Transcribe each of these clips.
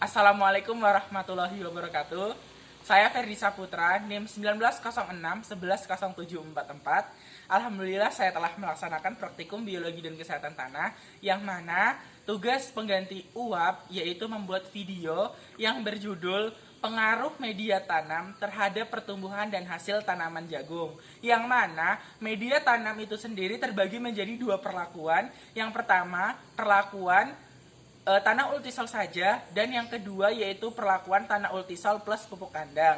Assalamualaikum warahmatullahi wabarakatuh. Saya Ferdi Saputra, NIM 1906 110744. Alhamdulillah saya telah melaksanakan praktikum biologi dan kesehatan tanah yang mana tugas pengganti uap yaitu membuat video yang berjudul pengaruh media tanam terhadap pertumbuhan dan hasil tanaman jagung. Yang mana media tanam itu sendiri terbagi menjadi dua perlakuan. Yang pertama, perlakuan tanah ultisol saja, dan yang kedua yaitu perlakuan tanah ultisol plus pupuk kandang.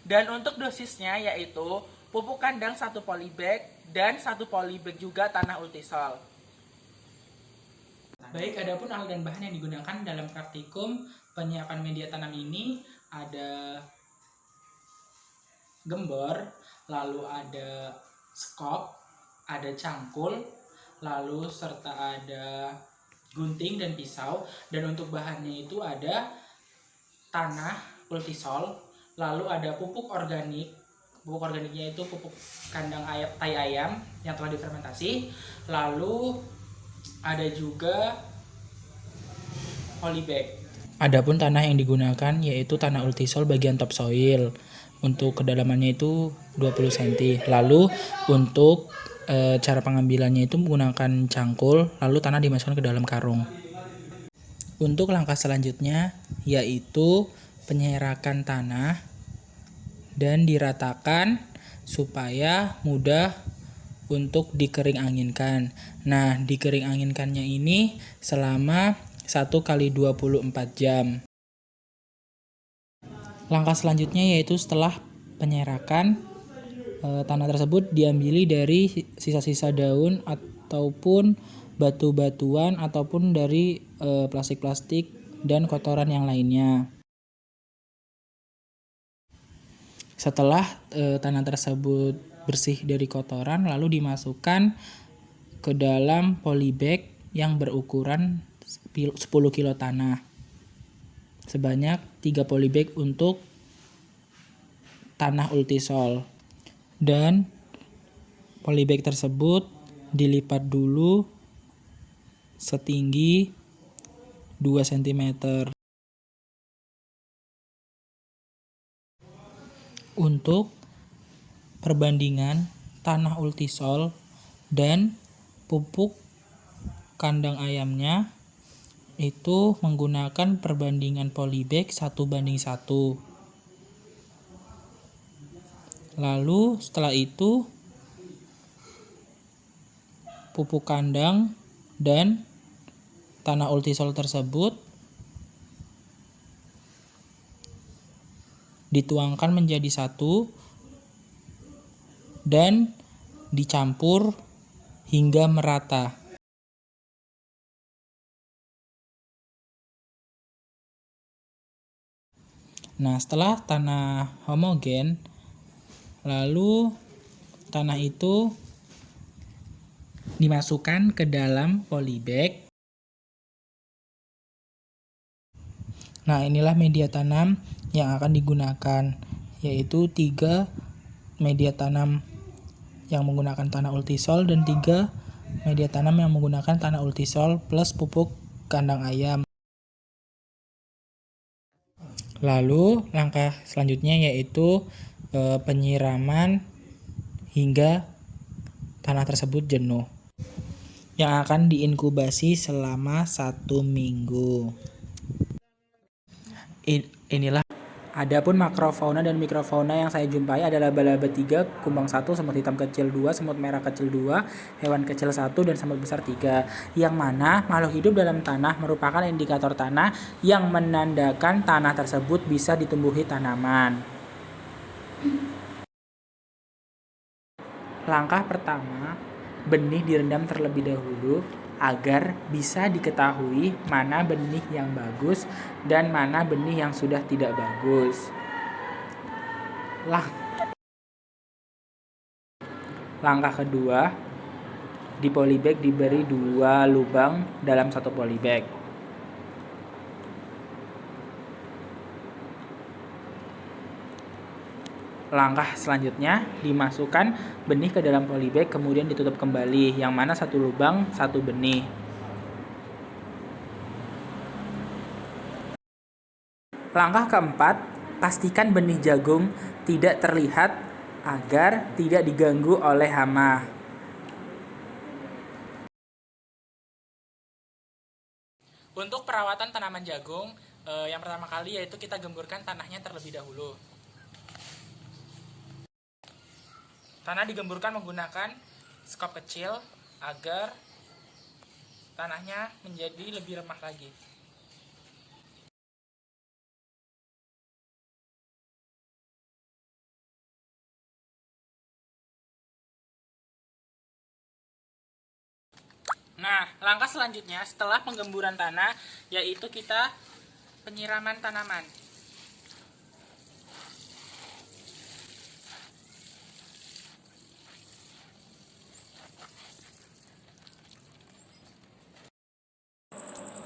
Dan untuk dosisnya yaitu pupuk kandang 1 polybag dan 1 polybag juga tanah ultisol. Baik, adapun alat dan bahan yang digunakan dalam praktikum penyiapan media tanam ini ada gembor, lalu ada skop, ada cangkul, lalu serta ada gunting dan pisau. Dan untuk bahannya itu ada tanah ultisol, lalu ada pupuk organik. Pupuk organiknya itu pupuk kandang ayam, tai ayam yang telah difermentasi. Lalu ada juga polybag. Adapun tanah yang digunakan yaitu tanah ultisol bagian topsoil. Untuk kedalamannya itu 20 cm. Lalu untuk cara pengambilannya itu menggunakan cangkul, lalu tanah dimasukkan ke dalam karung. Untuk langkah selanjutnya yaitu penyerakan tanah dan diratakan supaya mudah untuk dikering anginkan. Nah, dikering anginkannya ini selama 1 kali 24 jam. Langkah selanjutnya yaitu setelah penyerakan, tanah tersebut diambili dari sisa-sisa daun ataupun batu-batuan ataupun dari plastik-plastik dan kotoran yang lainnya. Setelah tanah tersebut bersih dari kotoran, lalu dimasukkan ke dalam polybag yang berukuran 10 kilo tanah. Sebanyak 3 polybag untuk tanah ultisol. Dan polybag tersebut dilipat dulu setinggi 2 cm. Untuk perbandingan tanah ultisol dan pupuk kandang ayamnya itu menggunakan perbandingan polybag 1:1. Lalu setelah itu pupuk kandang dan tanah ultisol tersebut dituangkan menjadi satu dan dicampur hingga merata. Nah, setelah tanah homogen, lalu tanah itu dimasukkan ke dalam polybag. Nah, inilah media tanam yang akan digunakan, yaitu 3 media tanam yang menggunakan tanah ultisol dan 3 media tanam yang menggunakan tanah ultisol plus pupuk kandang ayam. Lalu langkah selanjutnya yaitu penyiraman hingga tanah tersebut jenuh, yang akan diinkubasi selama 1 minggu. Inilah. Adapun makrofauna dan mikrofauna yang saya jumpai adalah laba-laba 3, kumbang 1, semut hitam kecil 2, semut merah kecil 2, hewan kecil 1, dan semut besar 3. Yang mana makhluk hidup dalam tanah merupakan indikator tanah yang menandakan tanah tersebut bisa ditumbuhi tanaman. Langkah pertama, benih direndam terlebih dahulu agar bisa diketahui mana benih yang bagus dan mana benih yang sudah tidak bagus. Langkah kedua, di polybag diberi 2 lubang dalam 1 polybag. Langkah selanjutnya, dimasukkan benih ke dalam polybag kemudian ditutup kembali, yang mana 1 lubang 1 benih. Langkah keempat, pastikan benih jagung tidak terlihat agar tidak diganggu oleh hama. Untuk perawatan tanaman jagung, yang pertama kali yaitu kita gemburkan tanahnya terlebih dahulu. Tanah digemburkan menggunakan skop kecil agar tanahnya menjadi lebih remah lagi. Nah, langkah selanjutnya setelah penggemburan tanah yaitu kita penyiraman tanaman.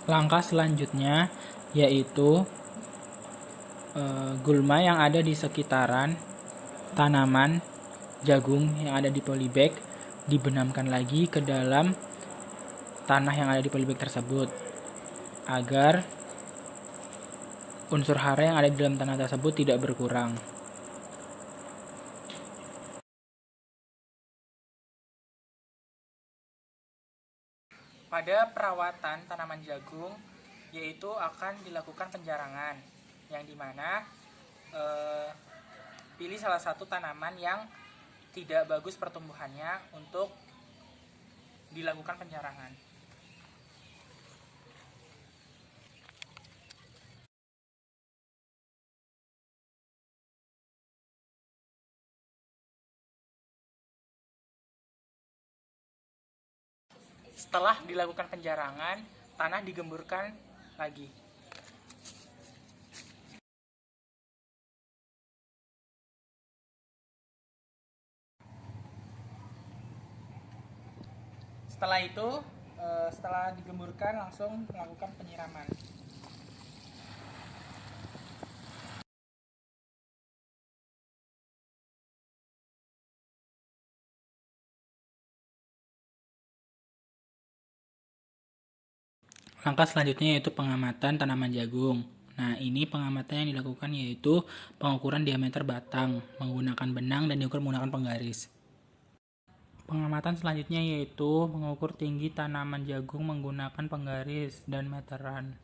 Langkah selanjutnya yaitu gulma yang ada di sekitaran tanaman jagung yang ada di polybag dibenamkan lagi ke dalam tanah yang ada di polybag tersebut agar unsur hara yang ada di dalam tanah tersebut tidak berkurang. Pada perawatan tanaman jagung yaitu akan dilakukan penjarangan yang dimana pilih salah satu tanaman yang tidak bagus pertumbuhannya untuk dilakukan penjarangan. Setelah dilakukan penjarangan, tanah digemburkan lagi. Setelah itu, setelah digemburkan langsung melakukan penyiraman. Langkah selanjutnya yaitu pengamatan tanaman jagung. Nah, ini pengamatan yang dilakukan yaitu pengukuran diameter batang menggunakan benang dan diukur menggunakan penggaris. Pengamatan selanjutnya yaitu mengukur tinggi tanaman jagung menggunakan penggaris dan meteran.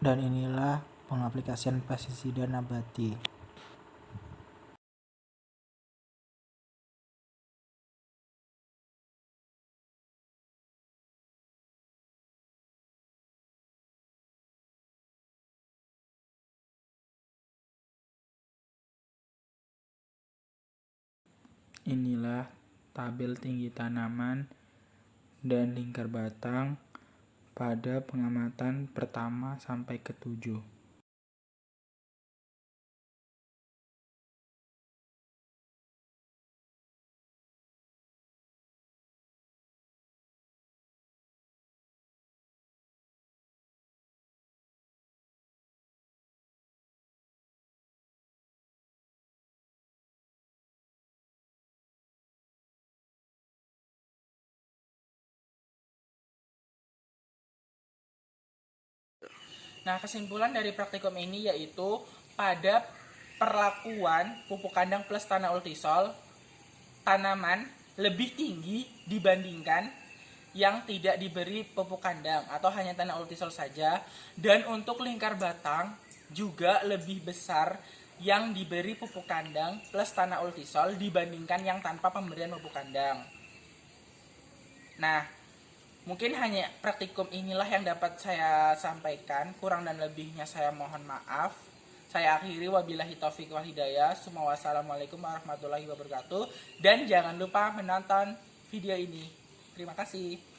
Dan inilah pengaplikasian pestisida nabati. Inilah tabel tinggi tanaman dan lingkar batang pada pengamatan pertama sampai ke-7. Nah, kesimpulan dari praktikum ini yaitu pada perlakuan pupuk kandang plus tanah ultisol, tanaman lebih tinggi dibandingkan yang tidak diberi pupuk kandang atau hanya tanah ultisol saja. Dan untuk lingkar batang juga lebih besar yang diberi pupuk kandang plus tanah ultisol dibandingkan yang tanpa pemberian pupuk kandang. Nah, mungkin hanya praktikum inilah yang dapat saya sampaikan. Kurang dan lebihnya saya mohon maaf. Saya akhiri, wabillahi taufiq wal hidayah. Wassalamualaikum warahmatullahi wabarakatuh. Dan jangan lupa menonton video ini. Terima kasih.